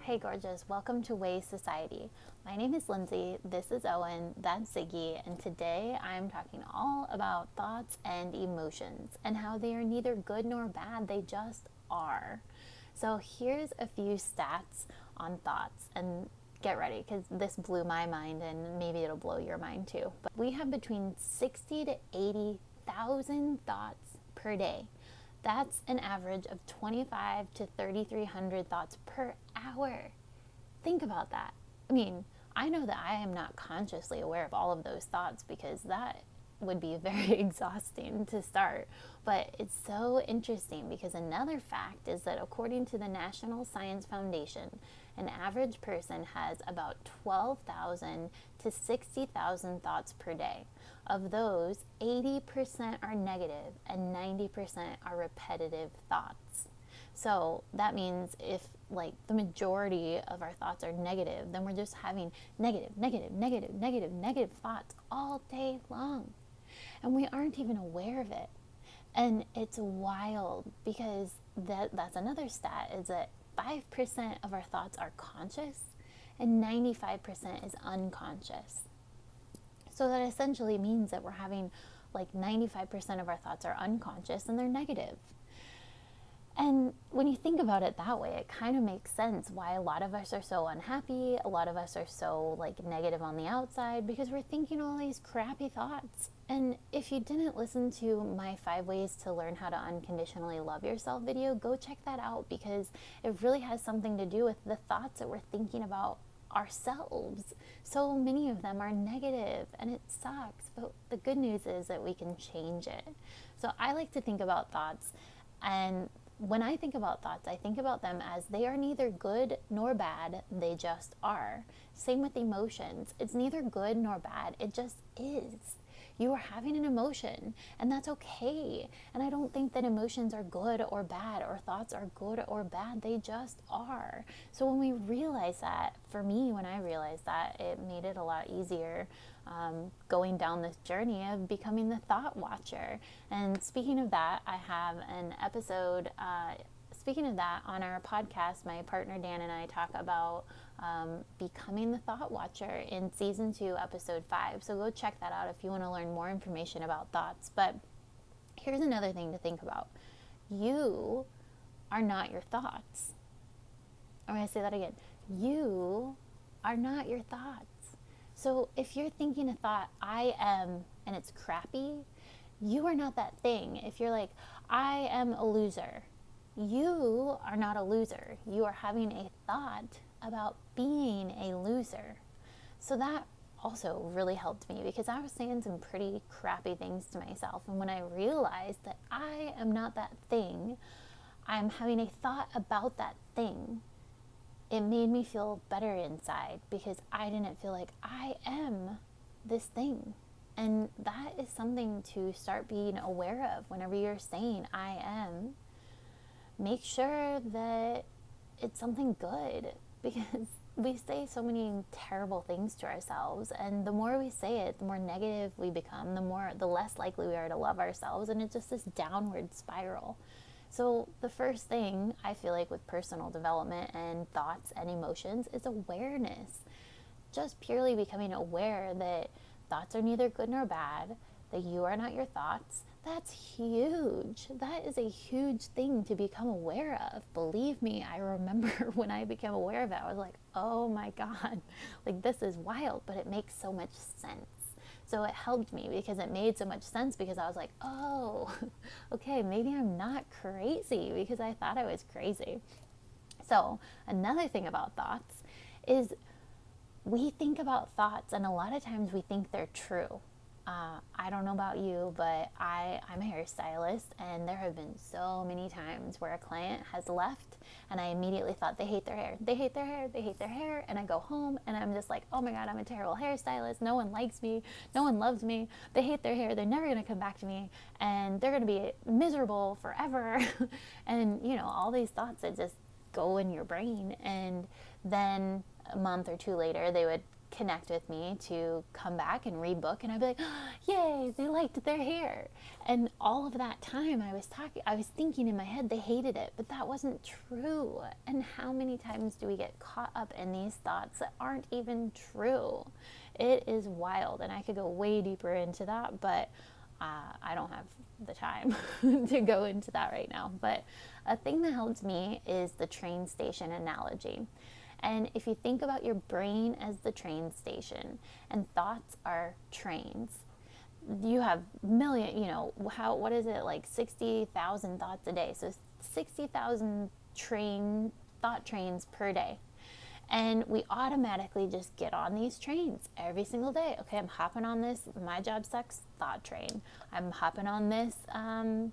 Hey gorgeous, welcome to Way Society. My name is Lindsay, this is Owen, that's Ziggy, and today I'm talking all about thoughts and emotions and how they are neither good nor bad, they just are. So here's a few stats on thoughts, and get ready because this blew my mind and maybe it'll blow your mind too. But we have between 60 to 80,000 thoughts per day. That's an average of 25 to 3,300 thoughts per hour. Think about that. I mean, I know that I am not consciously aware of all of those thoughts because that would be very exhausting to start. But it's so interesting because another fact is that according to the National Science Foundation, an average person has about 12,000 to 60,000 thoughts per day. Of those, 80% are negative and 90% are repetitive thoughts. So that means if like the majority of our thoughts are negative, then we're just having negative thoughts all day long. And we aren't even aware of it. And it's wild because that's another stat is that 5% of our thoughts are conscious and 95% is unconscious. So that essentially means that we're having like 95% of our thoughts are unconscious and they're negative. And when you think about it that way, it kind of makes sense why a lot of us are so unhappy, a lot of us are so like negative on the outside because we're thinking all these crappy thoughts. And if you didn't listen to my 5 ways to learn how to unconditionally love yourself video, go check that out because it really has something to do with the thoughts that we're thinking about ourselves. So many of them are negative and it sucks, but the good news is that we can change it. So I like to think about thoughts, and when I think about thoughts, I think about them as they are neither good nor bad, they just are. Same with emotions. It's neither good nor bad, it just is. You are having an emotion, and that's okay. And I don't think that emotions are good or bad, or thoughts are good or bad. They just are. So when we realize that, for me, when I realized that, it made it a lot easier going down this journey of becoming the thought watcher. And speaking of that, I have an episode. Speaking of that, on our podcast, my partner Dan and I talk about becoming the thought watcher in season 2, episode 5. So go check that out if you want to learn more information about thoughts. But here's another thing to think about. You are not your thoughts. I'm going to say that again. You are not your thoughts. So if you're thinking a thought, I am, and it's crappy, you are not that thing. If you're like, I am a loser, you are not a loser. You are having a thought about being a loser. So that also really helped me because I was saying some pretty crappy things to myself. And when I realized that I am not that thing, I'm having a thought about that thing, it made me feel better inside because I didn't feel like I am this thing. And that is something to start being aware of whenever you're saying I am. Make sure that it's something good because we say so many terrible things to ourselves, and the more we say it, the more negative we become, the less likely we are to love ourselves, and it's just this downward spiral. So the first thing I feel like with personal development and thoughts and emotions is awareness. Just purely becoming aware that thoughts are neither good nor bad, that you are not your thoughts. That's huge. That is a huge thing to become aware of. Believe me, I remember when I became aware of it, I was like, oh my God, like this is wild, but it makes so much sense. So it helped me because it made so much sense because I was like, oh, okay, maybe I'm not crazy because I thought I was crazy. So another thing about thoughts is we think about thoughts and a lot of times we think they're true. I don't know about you, but I'm a hairstylist, and there have been so many times where a client has left and I immediately thought they hate their hair. They hate their hair. They hate their hair. And I go home and I'm just like, oh my God, I'm a terrible hairstylist. No one likes me. No one loves me. They hate their hair. They're never going to come back to me and they're going to be miserable forever. And, you know, all these thoughts that just go in your brain. And then a month or two later, they would connect with me to come back and read book, and I'd be like, yay, they liked it, they're here. And all of that time I was thinking in my head they hated it, but that wasn't true. And how many times do we get caught up in these thoughts that aren't even true? It is wild, and I could go way deeper into that, but I don't have the time to go into that right now. But a thing that helps me is the train station analogy. And if you think about your brain as the train station and thoughts are trains, you have what is it, like 60,000 thoughts a day. So 60,000 thought trains per day. And we automatically just get on these trains every single day. Okay, I'm hopping on this, my job sucks, thought train. I'm hopping on this, I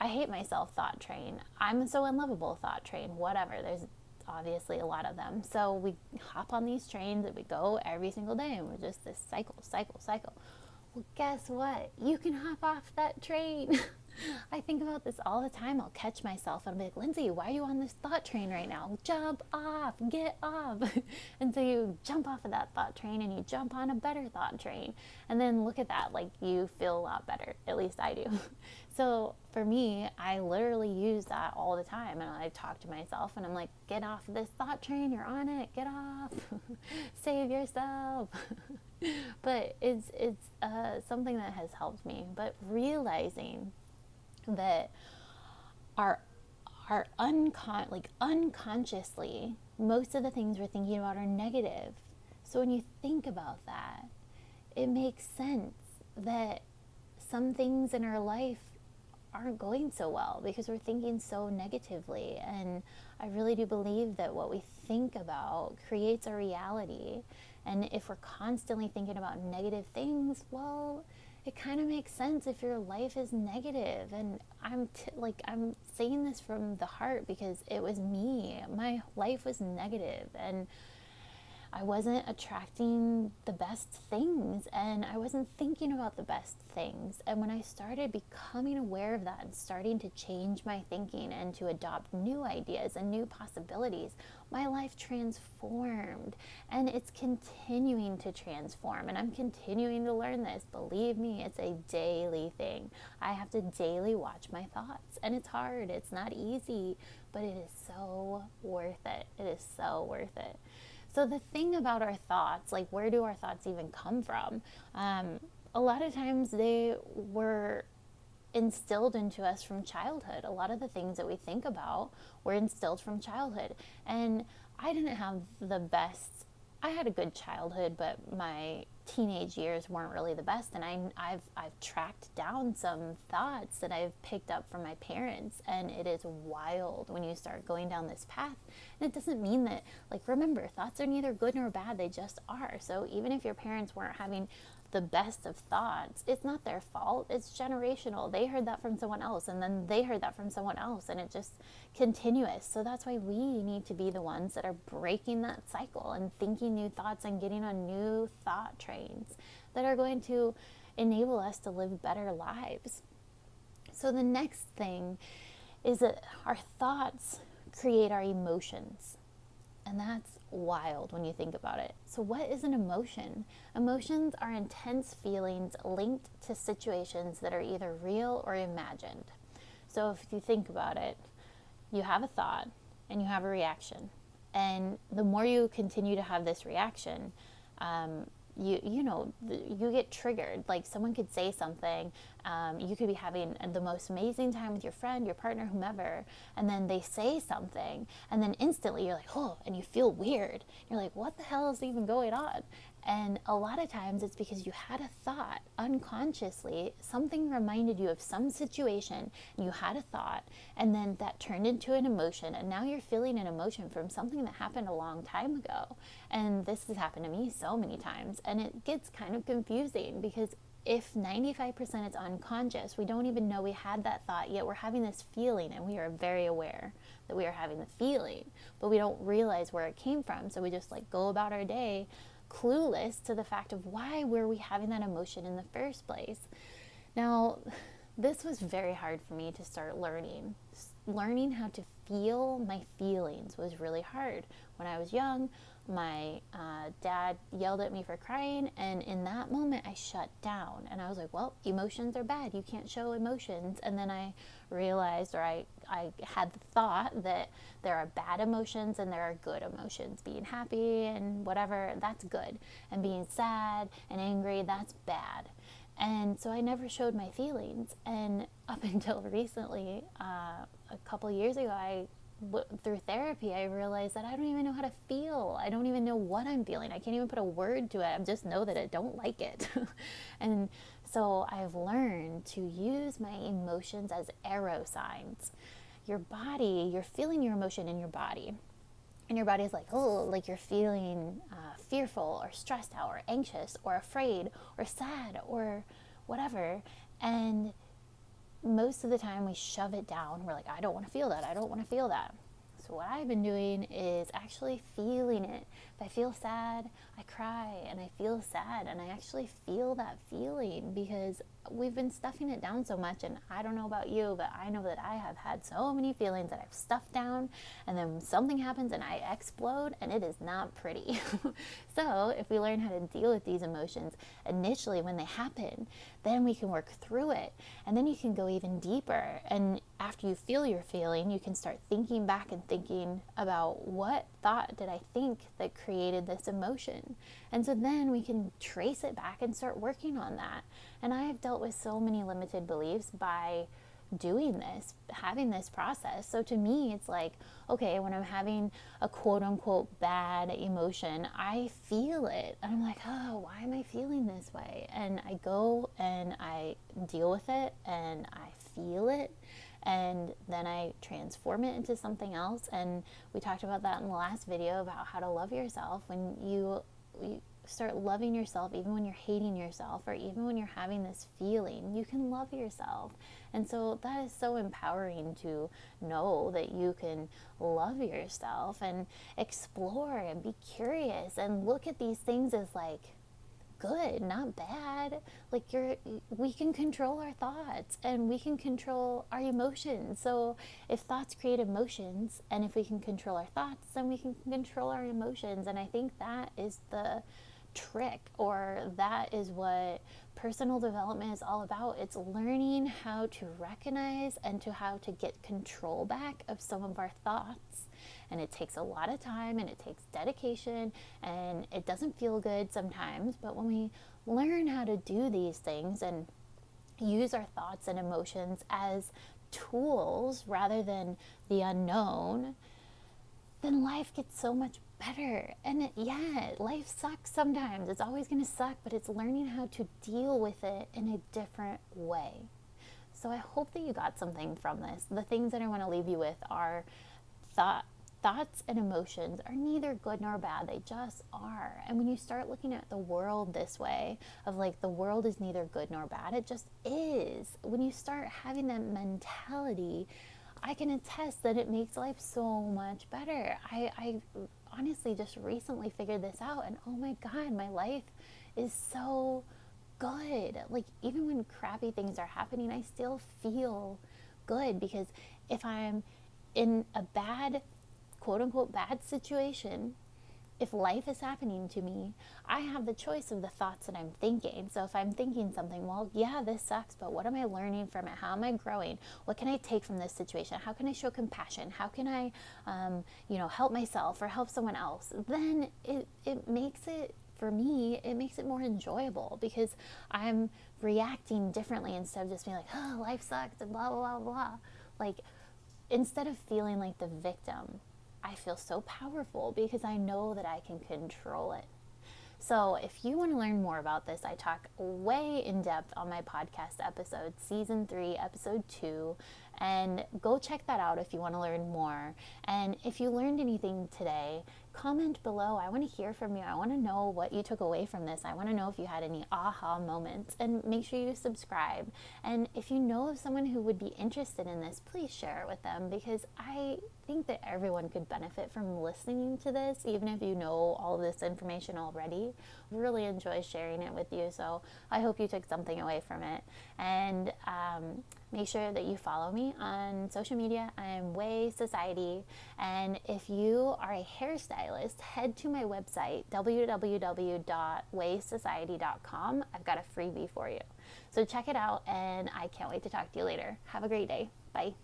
hate myself, thought train. I'm so unlovable, thought train, whatever. There's obviously a lot of them. So we hop on these trains and we go every single day, and we're just this cycle. Well, guess what? You can hop off that train. I think about this all the time. I'll catch myself and I'll be like, Lindsay, why are you on this thought train right now? Jump off, get off. And so you jump off of that thought train and you jump on a better thought train. And then look at that, like you feel a lot better. At least I do. So for me, I literally use that all the time. And I talk to myself and I'm like, get off this thought train. You're on it. Get off. Save yourself. But it's something that has helped me. But realizing that our unconsciously, most of the things we're thinking about are negative. So when you think about that, it makes sense that some things in our life aren't going so well because we're thinking so negatively. And I really do believe that what we think about creates our reality. And if we're constantly thinking about negative things, well, it kind of makes sense if your life is negative. And I'm saying this from the heart because it was me. My life was negative and I wasn't attracting the best things and I wasn't thinking about the best things. And when I started becoming aware of that and starting to change my thinking and to adopt new ideas and new possibilities, my life transformed, and it's continuing to transform. And I'm continuing to learn this. Believe me, it's a daily thing. I have to daily watch my thoughts, and it's hard. It's not easy, but it is so worth it. It is so worth it. So the thing about our thoughts, like where do our thoughts even come from? A lot of times they were instilled into us from childhood. A lot of the things that we think about were instilled from childhood. And I didn't have I had a good childhood, but my teenage years weren't really the best. And I've tracked down some thoughts that I've picked up from my parents, and it is wild when you start going down this path. And it doesn't mean that, remember, thoughts are neither good nor bad, they just are. So even if your parents weren't having the best of thoughts, it's not their fault. It's generational. They heard that from someone else, and then they heard that from someone else, and it just continuous. So that's why we need to be the ones that are breaking that cycle and thinking new thoughts and getting on new thought trains that are going to enable us to live better lives. So the next thing is that our thoughts create our emotions. And that's wild when you think about it. So what is an emotion? Emotions are intense feelings linked to situations that are either real or imagined. So if you think about it, you have a thought and you have a reaction. And the more you continue to have this reaction, you get triggered. Like someone could say something, you could be having the most amazing time with your friend, your partner, whomever, and then they say something, and then instantly you're like, oh, and you feel weird. You're like, what the hell is even going on? And a lot of times it's because you had a thought unconsciously, something reminded you of some situation, and you had a thought, and then that turned into an emotion, and now you're feeling an emotion from something that happened a long time ago. And this has happened to me so many times, and it gets kind of confusing because if 95% is unconscious, we don't even know we had that thought, yet we're having this feeling, and we are very aware that we are having the feeling, but we don't realize where it came from. So we just go about our day clueless to the fact of why were we having that emotion in the first place. Now, this was very hard for me to start learning. Learning how to feel my feelings was really hard. When I was young, my dad yelled at me for crying, and in that moment I shut down and I was like, well, emotions are bad, you can't show emotions. And then I realized, or I had the thought that there are bad emotions and there are good emotions. Being happy and whatever, that's good, and being sad and angry, that's bad. And so I never showed my feelings. And up until recently, a couple years ago, through therapy, I realized that I don't even know how to feel. I don't even know what I'm feeling. I can't even put a word to it. I just know that I don't like it. And so I've learned to use my emotions as arrow signs. Your body, you're feeling your emotion in your body. And your body's like, oh, like you're feeling fearful or stressed out or anxious or afraid or sad or whatever. And most of the time we shove it down. We're like, I don't want to feel that. I don't want to feel that. So what I've been doing is actually feeling it. If I feel sad, I cry and I feel sad, and I actually feel that feeling, because we've been stuffing it down so much. And I don't know about you, but I know that I have had so many feelings that I've stuffed down, and then something happens and I explode, and it is not pretty. So if we learn how to deal with these emotions initially when they happen, then we can work through it, and then you can go even deeper. And after you feel your feeling, you can start thinking back and thinking about, what thought did I think that created this emotion? And so then we can trace it back and start working on that. And I have dealt with so many limited beliefs by doing this, having this process. So to me, it's like, okay, when I'm having a quote unquote bad emotion, I feel it. And I'm like, oh, why am I feeling this way? And I go and I deal with it and I feel it. And then I transform it into something else. And we talked about that in the last video about how to love yourself. When you start loving yourself, even when you're hating yourself, or even when you're having this feeling, you can love yourself. And so that is so empowering, to know that you can love yourself and explore and be curious and look at these things as like good, not bad. Like we can control our thoughts and we can control our emotions. So if thoughts create emotions, and if we can control our thoughts, then we can control our emotions. And I think that is the trick, or that is what personal development is all about. It's learning how to recognize and to how to get control back of some of our thoughts. And it takes a lot of time and it takes dedication, and it doesn't feel good sometimes. But when we learn how to do these things and use our thoughts and emotions as tools rather than the unknown, then life gets so much better. And life sucks sometimes. It's always going to suck, but it's learning how to deal with it in a different way. So I hope that you got something from this. The things that I want to leave you with are thoughts and emotions are neither good nor bad. They just are. And when you start looking at the world this way, of like, the world is neither good nor bad, it just is. When you start having that mentality, I can attest that it makes life so much better. I honestly just recently figured this out, and oh my God, my life is so good. Like, even when crappy things are happening, I still feel good, because if I'm in a bad, quote unquote, bad situation, if life is happening to me, I have the choice of the thoughts that I'm thinking. So if I'm thinking something, well, yeah, this sucks, but what am I learning from it? How am I growing? What can I take from this situation? How can I show compassion? How can I, help myself or help someone else? Then it makes it, for me, it makes it more enjoyable, because I'm reacting differently instead of just being like, oh, life sucks and blah, blah, blah, blah. Like, instead of feeling like the victim, I feel so powerful because I know that I can control it. So if you want to learn more about this, I talk way in depth on my podcast episode, season 3, episode 2, and go check that out if you want to learn more. And if you learned anything today, comment below. I want to hear from you. I want to know what you took away from this. I want to know if you had any aha moments, and make sure you subscribe. And if you know of someone who would be interested in this, please share it with them, because I think that everyone could benefit from listening to this, even if you know all of this information already. Really enjoy sharing it with you, so I hope you took something away from it. And Make sure that you follow me on social media. I am Way Society. And if you are a hairstylist, head to my website, www.waysociety.com. I've got a freebie for you. So check it out, and I can't wait to talk to you later. Have a great day. Bye.